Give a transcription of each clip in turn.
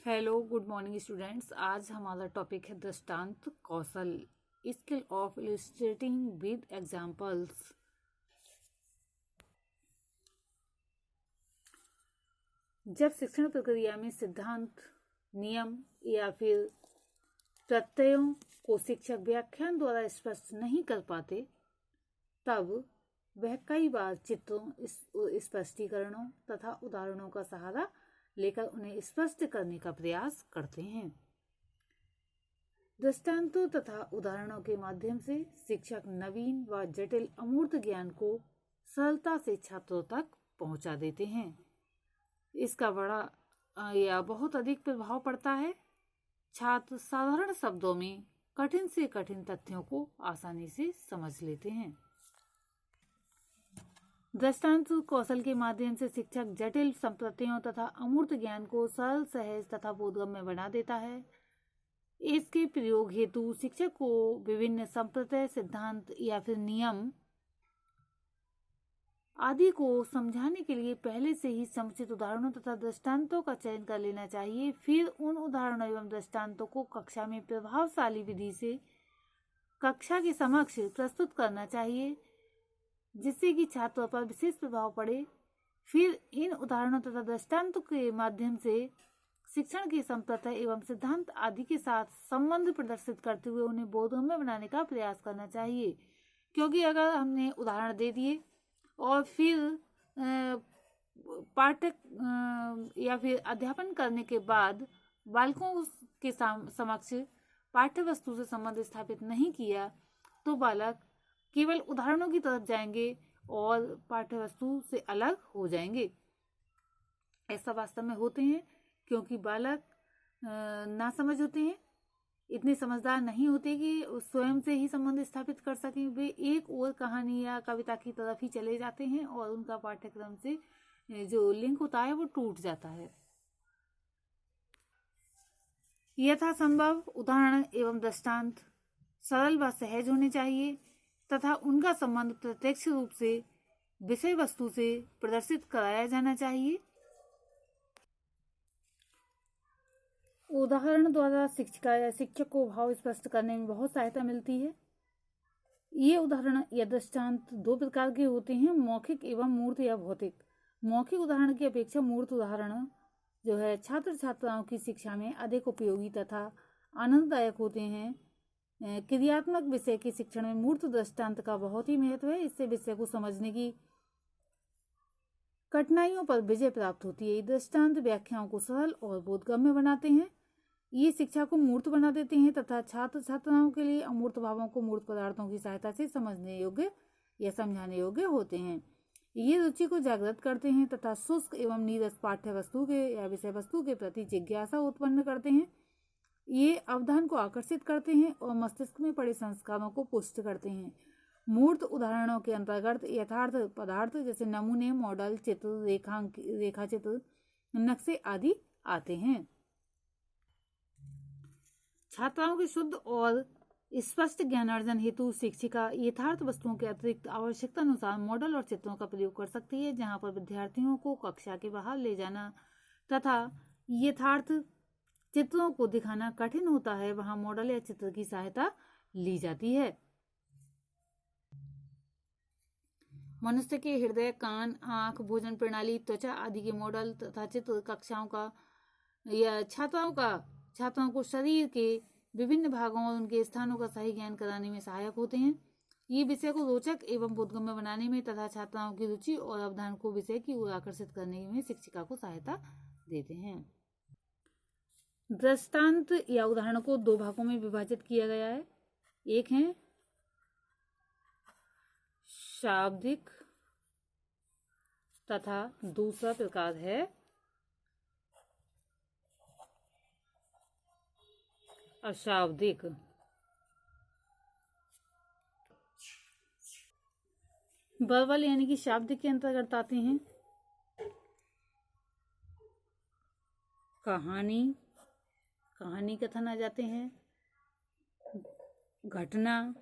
Hello good morning students. आज हमारा topic है दृष्टांत कौशल, skill of illustrating with examples. जब शिक्षण प्रक्रिया में सिद्धांत, नियम या फिर प्रत्ययों को शिक्षक व्याख्यान द्वारा स्पष्ट नहीं कर पाते, तब वह कई बार चित्रों, स्पष्टीकरणों तथा उदाहरणों का सहारा लेकर उन्हें स्पष्ट करने का प्रयास करते हैं। दृष्टांतों तथा उदाहरणों के माध्यम से शिक्षक नवीन व जटिल अमूर्त ज्ञान को सरलता से छात्रों तक पहुंचा देते हैं। इसका बड़ा या बहुत अधिक प्रभाव पड़ता है। छात्र साधारण शब्दों में कठिन से कठिन तथ्यों को आसानी से समझ लेते हैं। दृष्टांत कौशल के माध्यम से शिक्षक जटिल संप्रत्ययों तथा अमूर्त ज्ञान को सरल, सहज तथा बोधगम्य बना देता है। इसके प्रयोग हेतु शिक्षक को विभिन्न संप्रत्यय, सिद्धांत या फिर नियम आदि को समझाने के लिए पहले से ही समुचित उदाहरणों तथा दृष्टांतों का चयन कर लेना चाहिए। फिर उन उदाहरणों एवं दृष्टांतों को कक्षा में प्रभावशाली विधि से कक्षा के समक्ष प्रस्तुत करना चाहिए, जिससे कि छात्रों पर विशेष प्रभाव पड़े। फिर इन उदाहरणों तथा दृष्टांतों के माध्यम से शिक्षण के संप्रत्यय एवं सिद्धांत आदि के साथ संबंध प्रदर्शित करते हुए उन्हें बोधगम्य बनाने का प्रयास करना चाहिए। क्योंकि अगर हमने उदाहरण दे दिए और फिर पाठक या फिर अध्यापन करने के बाद बालकों के समक्ष पाठ्य वस्तु से संबंध स्थापित नहीं किया, तो बालक केवल उदाहरणों की तरफ जाएंगे और पाठ्य वस्तु से अलग हो जाएंगे। ऐसा वास्तव में होते हैं, क्योंकि बालक नासमझ होते हैं, इतने समझदार नहीं होते कि स्वयं से ही संबंध स्थापित कर सकें। वे एक और कहानी या कविता की तरफ ही चले जाते हैं और उनका पाठ्यक्रम से जो लिंक होता है वो टूट जाता है। यथासंभव उदाहरण एवं दृष्टांत सरल व सहज होने चाहिए तथा उनका संबंध प्रत्यक्ष रूप से विषय वस्तु से प्रदर्शित कराया जाना चाहिए। उदाहरण द्वारा शिक्षिका या शिक्षक को भाव स्पष्ट करने में बहुत सहायता मिलती है। ये उदाहरण या दृष्टांत दो प्रकार के होते हैं, मौखिक एवं मूर्त या भौतिक। मौखिक उदाहरण की अपेक्षा मूर्त उदाहरण जो है छात्र छात्राओं की शिक्षा में अधिक उपयोगी तथा आनंददायक होते हैं। क्रियात्मक विषय के शिक्षण में मूर्त दृष्टांत का बहुत ही महत्व है। इससे विषय को समझने की कठिनाइयों पर विजय प्राप्त होती है। दृष्टांत व्याख्याओं को सरल और बोधगम्य बनाते हैं। ये शिक्षा को मूर्त बना देते हैं तथा छात्र छात्राओं के लिए अमूर्त भावों को मूर्त पदार्थों की सहायता से समझने योग्य या समझाने योग्य होते हैं। ये रुचि को जागृत करते हैं तथा शुष्क एवं नीरस पाठ्य वस्तु के या विषय वस्तु के प्रति जिज्ञासा उत्पन्न करते हैं। ये अवधान को आकर्षित करते हैं और मस्तिष्क में पड़े संस्कारों को पुष्ट करते हैं। मूर्त उदाहरणों के अंतर्गत यथार्थ पदार्थ जैसे नमूने, मॉडल, चित्र, रेखा चित्र, नक्शे आदि आते हैं। छात्राओं के शुद्ध और स्पष्ट ज्ञानार्जन हेतु शिक्षिका यथार्थ वस्तुओं के अतिरिक्त आवश्यकता अनुसार मॉडल और चित्रों का प्रयोग कर सकती है। जहां पर विद्यार्थियों को कक्षा के बाहर ले जाना तथा यथार्थ चित्रों को दिखाना कठिन होता है, वहां मॉडल या चित्र की सहायता ली जाती है। मनुष्य के हृदय, कान, आंख, भोजन प्रणाली, त्वचा आदि के मॉडल तथा चित्र कक्षाओं का या छात्राओं को शरीर के विभिन्न भागों और उनके स्थानों का सही ज्ञान कराने में सहायक होते हैं। ये विषय को रोचक एवं बोधगम्य बनाने में तथा छात्राओं की रुचि और अवधान को विषय की ओर आकर्षित करने में शिक्षिका को सहायता देते हैं। दृष्टांत या उदाहरण को दो भागों में विभाजित किया गया है। एक है शाब्दिक तथा दूसरा प्रकार है अशाब्दिक। वर्बल यानी कि शाब्दिक के अंतर्गत आते हैं कहानी कथन आ जाते हैं, घटना,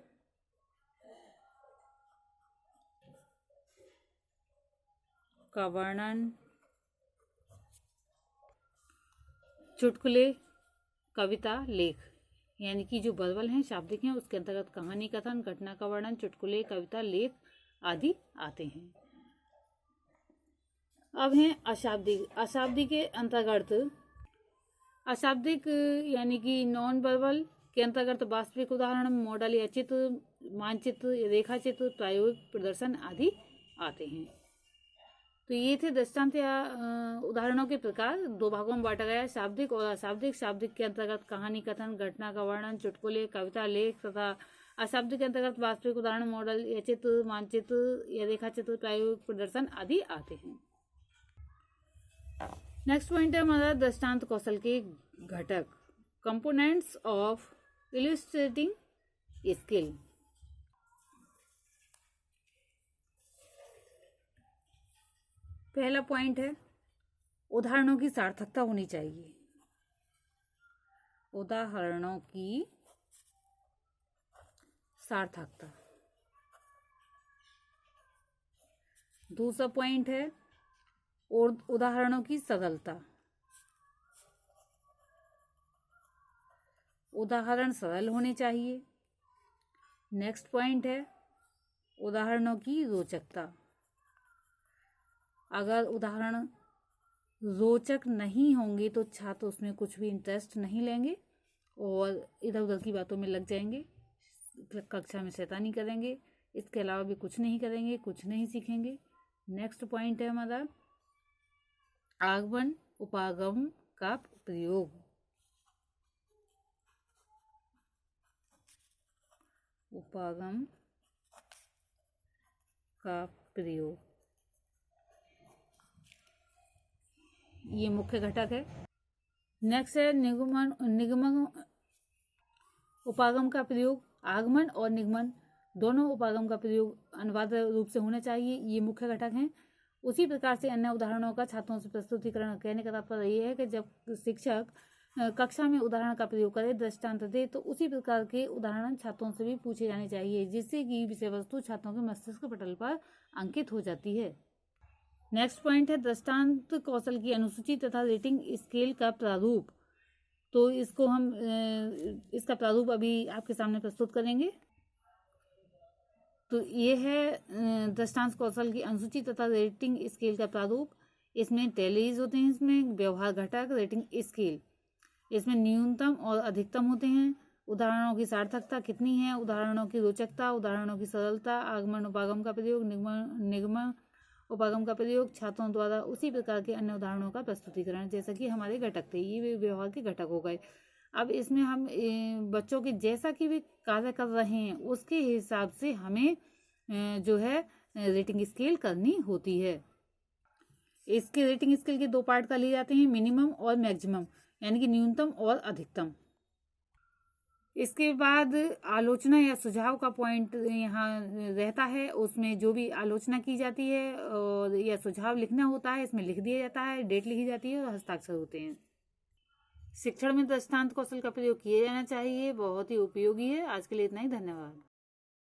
का वर्णन, चुटकुले, कविता, लेख, यानी कि जो वर्बल हैं, शाब्दिक हैं, उसके अंतर्गत कहानी कथन, घटना का वर्णन, चुटकुले, कविता, लेख आदि आते हैं। अब हैं अशाब्दिक। अशाब्दिक के अंतर्गत अशाब्दिक यानी कि नॉन वर्बल के अंतर्गत वास्तविक उदाहरण, मॉडल या चित्र, मानचित्र, रेखाचित्र, प्रायोगिक प्रदर्शन आदि आते हैं। तो ये थे दृष्टांत या उदाहरणों के प्रकार। 2 भागों में बांटा गया, शाब्दिक और अशाब्दिक। शाब्दिक के अंतर्गत कहानी कथन, घटना का वर्णन, चुटकुले, कविता, लेख तथा अशाब्दिक के अंतर्गत वास्तविक उदाहरण, मॉडल या चित्र, मानचित्र या रेखाचित्र, प्रायोगिक प्रदर्शन आदि आते हैं। नेक्स्ट पॉइंट है हमारा दृष्टांत कौशल के घटक, कंपोनेंट्स ऑफ इलस्ट्रेटिंग स्किल। पहला पॉइंट है उदाहरणों की सार्थकता होनी चाहिए। उदाहरणों की सार्थकता। दूसरा पॉइंट है और उदाहरणों की सरलता। उदाहरण सरल होने चाहिए। नेक्स्ट पॉइंट है उदाहरणों की रोचकता। अगर उदाहरण रोचक नहीं होंगे तो छात्र उसमें कुछ भी इंटरेस्ट नहीं लेंगे और इधर उधर की बातों में लग जाएंगे, कक्षा में शैतानी करेंगे, इसके अलावा भी कुछ नहीं करेंगे, कुछ नहीं सीखेंगे। नेक्स्ट पॉइंट है हमारा आगमन उपागम का प्रयोग। उपागम का प्रयोग ये मुख्य घटक है। नेक्स्ट है निगमन उपागम का प्रयोग। आगमन और निगमन दोनों उपागम का प्रयोग अनिवार्य रूप से होना चाहिए, ये मुख्य घटक हैं। उसी प्रकार से अन्य उदाहरणों का छात्रों से प्रस्तुतिकरण। कहने का तात्पर्य ये है कि जब शिक्षक कक्षा में उदाहरण का प्रयोग करे, दृष्टांत दे, तो उसी प्रकार के उदाहरण छात्रों से भी पूछे जाने चाहिए, जिससे कि विषय वस्तु छात्रों के मस्तिष्क पटल पर अंकित हो जाती है। नेक्स्ट पॉइंट है दृष्टांत कौशल की अनुसूची तथा रेटिंग स्केल का प्रारूप। तो इसको हम इसका प्रारूप अभी आपके सामने प्रस्तुत करेंगे। तो ये है दृष्टांत कौशल की अनुसूची तथा रेटिंग स्केल का प्रारूप। इसमें टैलीज होते हैं, इसमें व्यवहार घटक, रेटिंग स्केल, इसमें न्यूनतम और अधिकतम होते हैं। उदाहरणों की सार्थकता कितनी है, उदाहरणों की रोचकता, उदाहरणों की सरलता, आगमन उपागम का प्रयोग, निगमन उपागम का प्रयोग, छात्रों द्वारा उसी प्रकार के अन्य उदाहरणों का प्रस्तुतिकरण, जैसा कि हमारे घटक थे, ये व्यवहार के घटक हो गए। अब इसमें हम बच्चों के जैसा कि वे कार्य कर रहे हैं उसके हिसाब से हमें जो है रेटिंग स्केल करनी होती है। इसके रेटिंग स्केल के 2 पार्ट कर लिए जाते हैं, मिनिमम और मैक्सिमम, यानी कि न्यूनतम और अधिकतम। इसके बाद आलोचना या सुझाव का पॉइंट यहाँ रहता है। उसमें जो भी आलोचना की जाती है और या सुझाव लिखना होता है, इसमें लिख दिया जाता है, डेट लिखी जाती है और हस्ताक्षर होते हैं। शिक्षण में दृष्टांत कौशल का प्रयोग किया जाना चाहिए, बहुत ही उपयोगी है। आज के लिए इतना ही, धन्यवाद।